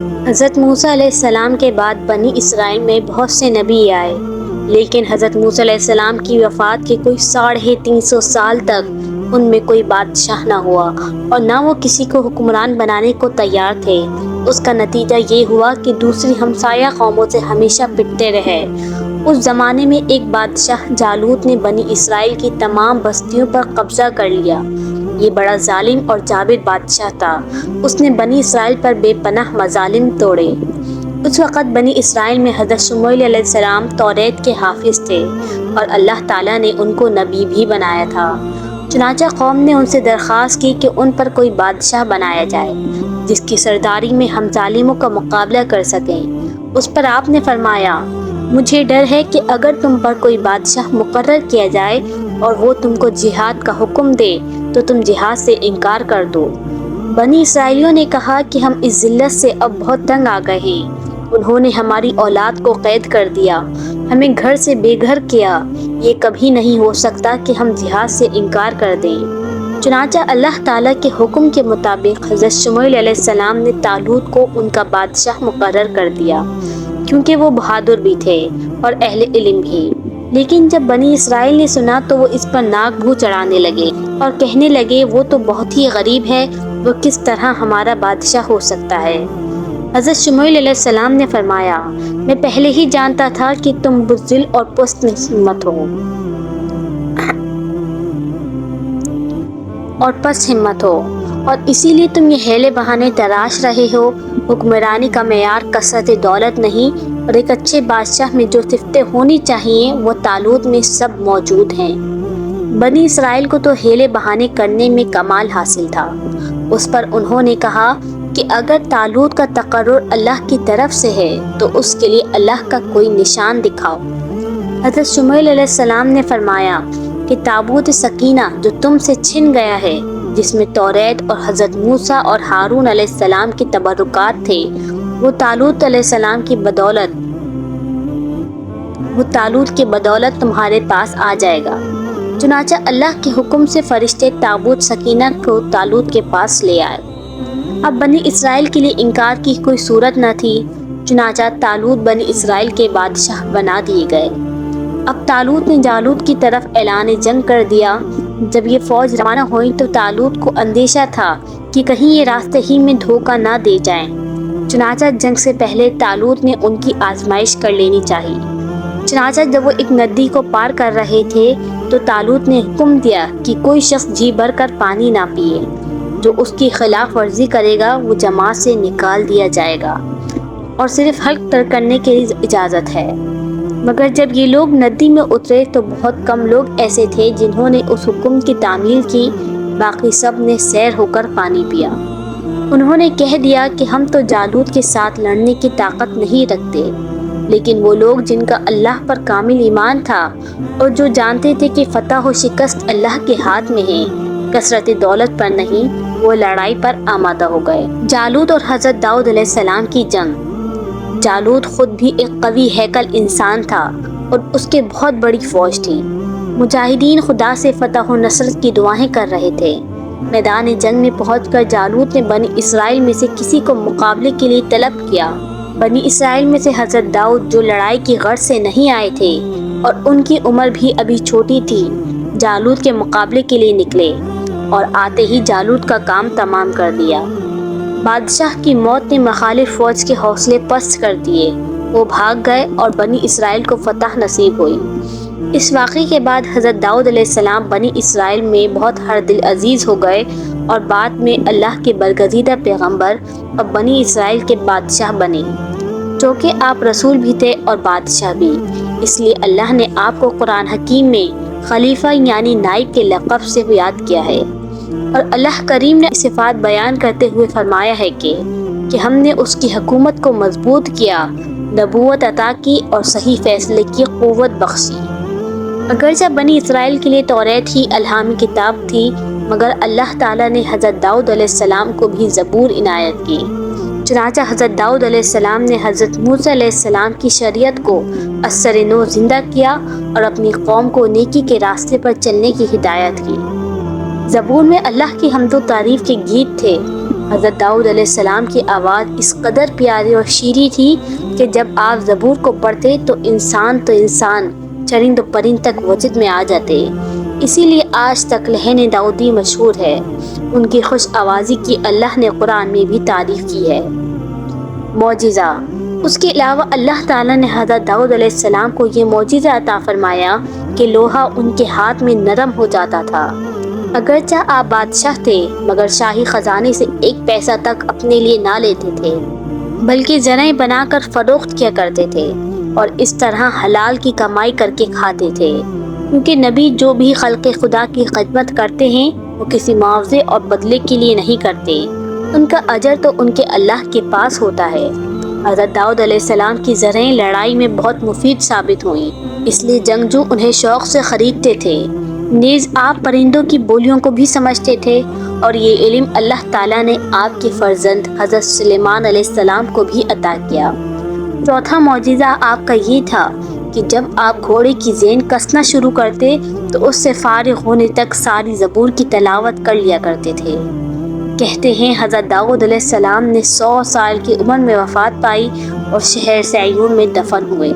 حضرت موسیٰ علیہ السلام کے بعد بنی اسرائیل میں بہت سے نبی آئے، لیکن حضرت موسیٰ علیہ السلام کی وفات کے کوئی 350 سال تک ان میں کوئی بادشاہ نہ ہوا اور نہ وہ کسی کو حکمران بنانے کو تیار تھے۔ اس کا نتیجہ یہ ہوا کہ دوسری ہمسایہ قوموں سے ہمیشہ پٹتے رہے۔ اس زمانے میں ایک بادشاہ جالوت نے بنی اسرائیل کی تمام بستیوں پر قبضہ کر لیا۔ یہ بڑا ظالم اور جابر بادشاہ تھا۔ اس نے بنی اسرائیل پر بے پناہ مظالم توڑے۔ اس وقت بنی اسرائیل میں حضرت شموئیل علیہ السلام توریت کے حافظ تھے اور اللہ تعالیٰ نے ان کو نبی بھی بنایا تھا۔ چنانچہ قوم نے ان سے درخواست کی کہ ان پر کوئی بادشاہ بنایا جائے جس کی سرداری میں ہم ظالموں کا مقابلہ کر سکیں۔ اس پر آپ نے فرمایا، مجھے ڈر ہے کہ اگر تم پر کوئی بادشاہ مقرر کیا جائے اور وہ تم کو جہاد کا حکم دے تو تم جہاد سے انکار کر دو۔ بنی اسرائیلیوں نے کہا کہ ہم اس ذلت سے اب بہت تنگ آ گئے ہیں۔ انہوں نے ہماری اولاد کو قید کر دیا، ہمیں گھر سے بے گھر کیا۔ یہ کبھی نہیں ہو سکتا کہ ہم جہاد سے انکار کر دیں۔ چنانچہ اللہ تعالیٰ کے حکم کے مطابق حضرت شموئیل علیہ السلام نے طالوت کو ان کا بادشاہ مقرر کر دیا، کیونکہ وہ بہادر بھی تھے اور اہل علم بھی۔ لیکن جب بنی اسرائیل نے سنا تو وہ اس پر ناک بھو چڑھانے لگے اور کہنے لگے، وہ تو بہت ہی غریب ہے، وہ کس طرح ہمارا بادشاہ ہو سکتا ہے؟ حضرت شموئیل علیہ السلام نے فرمایا، میں پہلے ہی جانتا تھا کہ تم بزدل اور پست ہمت ہو اور اسی لیے تم یہ حیلے بہانے تراش رہے ہو۔ حکمرانی کا معیار کثرت دولت نہیں اور ایک اچھے بادشاہ میں جو صفتیں ہونی چاہیے وہ طالوت میں سب موجود ہیں۔ بنی اسرائیل کو تو حیلے بہانے کرنے میں کمال حاصل تھا۔ اس پر انہوں نے کہا کہ اگر طالوت کا تقرر اللہ کی طرف سے ہے تو اس کے لیے اللہ کا کوئی نشان دکھاؤ۔ حضرت شموئیل علیہ السلام نے فرمایا کہ تابوت سکینہ جو تم سے چھن گیا ہے، جس میں توریت اور حضرت موسیٰ اور ہارون علیہ السلام کے تبرکات تھے، وہ طالوت کے بدولت تمہارے پاس آ جائے گا۔ چنانچہ اللہ کے حکم سے فرشتے تابوت سکینہ کو طالوت کے پاس لے آئے۔ اب بنی اسرائیل کے لیے انکار کی کوئی صورت نہ تھی، چنانچہ طالوت بنی اسرائیل کے بادشاہ بنا دیے گئے۔ اب طالوت نے جالوت کی طرف اعلان جنگ کر دیا۔ جب یہ فوج روانہ ہوئی تو طالوت کو اندیشہ تھا کہ کہیں یہ راستے ہی میں دھوکہ نہ دے جائیں، چنانچہ جنگ سے پہلے طالوت نے ان کی آزمائش کر لینی چاہیے۔ چنانچہ جب وہ ایک ندی کو پار کر رہے تھے تو طالوت نے حکم دیا کہ کوئی شخص جی بھر کر پانی نہ پیے، جو اس کی خلاف ورزی کرے گا وہ جماعت سے نکال دیا جائے گا اور صرف حلق تر کرنے کی اجازت ہے۔ مگر جب یہ لوگ ندی میں اترے تو بہت کم لوگ ایسے تھے جنہوں نے اس حکم کی تعمیل کی، باقی سب نے سیر ہو کر پانی پیا۔ انہوں نے کہہ دیا کہ ہم تو جالوت کے ساتھ لڑنے کی طاقت نہیں رکھتے، لیکن وہ لوگ جن کا اللہ پر کامل ایمان تھا اور جو جانتے تھے کہ فتح و شکست اللہ کے ہاتھ میں ہے، کثرت دولت پر نہیں، وہ لڑائی پر آمادہ ہو گئے۔ جالوت اور حضرت داؤد علیہ السلام کی جنگ۔ جالوت خود بھی ایک قوی ہیکل انسان تھا اور اس کے بہت بڑی فوج تھی۔ مجاہدین خدا سے فتح و نصرت کی دعائیں کر رہے تھے۔ میدان جنگ میں پہنچ کر جالوت نے بنی اسرائیل میں سے کسی کو مقابلے کے لیے طلب کیا۔ بنی اسرائیل میں سے حضرت داؤد جو لڑائی کی غرض سے نہیں آئے تھے اور ان کی عمر بھی ابھی چھوٹی تھی، جالوت کے مقابلے کے لیے نکلے اور آتے ہی جالوت کا کام تمام کر دیا۔ بادشاہ کی موت نے مخالف فوج کے حوصلے پست کر دیے، وہ بھاگ گئے اور بنی اسرائیل کو فتح نصیب ہوئی۔ اس واقعے کے بعد حضرت داؤد علیہ السلام بنی اسرائیل میں بہت ہر دل عزیز ہو گئے اور بعد میں اللہ کے برگزیدہ پیغمبر اور بنی اسرائیل کے بادشاہ بنے، چونکہ آپ رسول بھی تھے اور بادشاہ بھی، اس لیے اللہ نے آپ کو قرآن حکیم میں خلیفہ یعنی نائب کے لقب سے یاد کیا ہے۔ اور اللہ کریم نے صفات بیان کرتے ہوئے فرمایا ہے کہ ہم نے اس کی حکومت کو مضبوط کیا، نبوت عطا کی اور صحیح فیصلے کی قوت بخشی۔ اگرچہ بنی اسرائیل کے لیے توریت ہی الہامی کتاب تھی، مگر اللہ تعالیٰ نے حضرت داؤد علیہ السلام کو بھی زبور عنایت کی۔ چنانچہ حضرت داؤد علیہ السلام نے حضرت موسیٰ علیہ السلام کی شریعت کو ازسر نو زندہ کیا اور اپنی قوم کو نیکی کے راستے پر چلنے کی ہدایت کی۔ زبور میں اللہ کی حمد و تعریف کے گیت تھے۔ حضرت داؤد علیہ السلام کی آواز اس قدر پیاری اور شیریں تھی کہ جب آپ زبور کو پڑھتے تو انسان چرند و پرند تک وجد میں آ جاتے۔ اسی لیے آج تک لحن داؤدی مشہور ہے۔ ان کی خوش آوازی کی اللہ نے قرآن میں بھی تعریف کی ہے۔ معجزہ۔ اس کے علاوہ اللہ تعالیٰ نے حضرت داؤد علیہ السلام کو یہ معجزہ عطا فرمایا کہ لوہا ان کے ہاتھ میں نرم ہو جاتا تھا۔ اگرچہ آپ بادشاہ تھے مگر شاہی خزانے سے ایک پیسہ تک اپنے لیے نہ لیتے تھے، بلکہ زرعیں بنا کر فروخت کیا کرتے تھے اور اس طرح حلال کی کمائی کر کے کھاتے تھے، کیونکہ نبی جو بھی خلق خدا کی خدمت کرتے ہیں وہ کسی معاوضے اور بدلے کے لیے نہیں کرتے، ان کا اجر تو ان کے اللہ کے پاس ہوتا ہے۔ حضرت داؤد علیہ السلام کی زرعیں لڑائی میں بہت مفید ثابت ہوئیں، اس لیے جنگجو انہیں شوق سے خریدتے تھے۔ نیز آپ پرندوں کی بولیوں کو بھی سمجھتے تھے اور یہ علم اللہ تعالیٰ نے آپ کے فرزند حضرت سلیمان علیہ السلام کو بھی عطا کیا۔ چوتھا معجزہ آپ کا یہ تھا کہ جب آپ گھوڑے کی زین کسنا شروع کرتے تو اس سے فارغ ہونے تک ساری زبور کی تلاوت کر لیا کرتے تھے۔ کہتے ہیں حضرت داؤد علیہ السلام نے 100 سال کی عمر میں وفات پائی اور شہر سیون میں دفن ہوئے۔